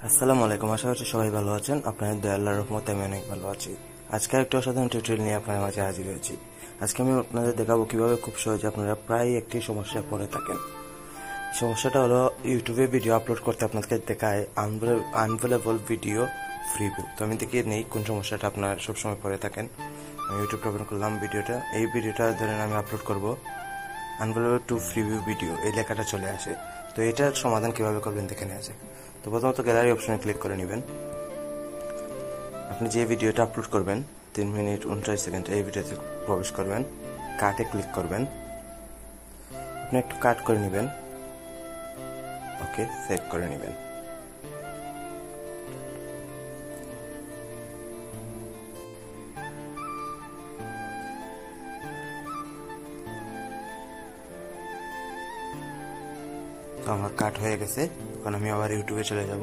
আসসালামু আলাইকুম। আশা করছি সবাই ভালো আছেন। আপনাদের দয়া আল্লাহর রহমতে আমি অনেক ভালো আছি। আজকে একটা অসাধারণ টিউটোরিয়াল নিয়ে আপনাদের মাঝে হাজির হয়েছি। আজকে আমি আপনাদের দেখাবো কিভাবে খুব সহজে আপনারা প্রায় একটি সমস্যায় পড়ে থাকেন। সমস্যাটা হলো ইউটিউবে ভিডিও আপলোড করতে আপনাদেরকে দেখায় আনভেলেবল ভিডিও ফ্রি ভিউ। তো আমি দেখিয়ে নেই কোন সমস্যাটা আপনারা সবসময় পড়ে থাকেন। আমি ইউটিউব ওপেন করলাম এই ভিডিওটা ধরেন আমি আপলোড করব, আনভেলেবল টু ফ্রি ভিউ ভিডিও এই লেখাটা চলে আসে। তো এটার সমাধান কিভাবে করবেন দেখে নেওয়া যাক। তো প্রথমত গ্যালারি অপশনে ক্লিক করে নেবেন। আপনি যে ভিডিওটা আপলোড করবেন 3 মিনিট 29 সেকেন্ড এই ভিডিওতে প্রবেশ করবেন, কাটে ক্লিক করবেন। আপনি একটু কাট করে নেবেন, ওকে, সেভ করে নেবেন। তো আমার কাট হয়ে গেছে। এখন আমি আবার ইউটিউবে চলে যাব,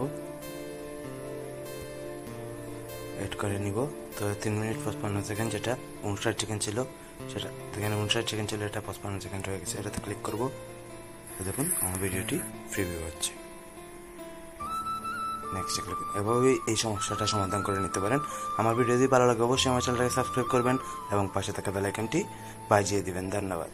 এড করে নিব। তো 3 মিনিট 55 সেকেন্ড, যেটা 59 সেকেন্ড ছিল, সেটা এখানে 59 সেকেন্ড ছিল, এটা 55 সেকেন্ড হয়ে গেছে। এটাতে ক্লিক করব। দেখুন আমার ভিডিওটি ফ্রি ভিউ হচ্ছে। Next click. এভাবেই এই সমস্যাটা সমাধান করে নিতে পারেন। আমার ভিডিও যদি ভালো লাগে অবশ্যই আমার চ্যানেলটাকে সাবস্ক্রাইব করবেন এবং পাশে থাকা বেল আইকনটি বাজিয়ে দিবেন। ধন্যবাদ।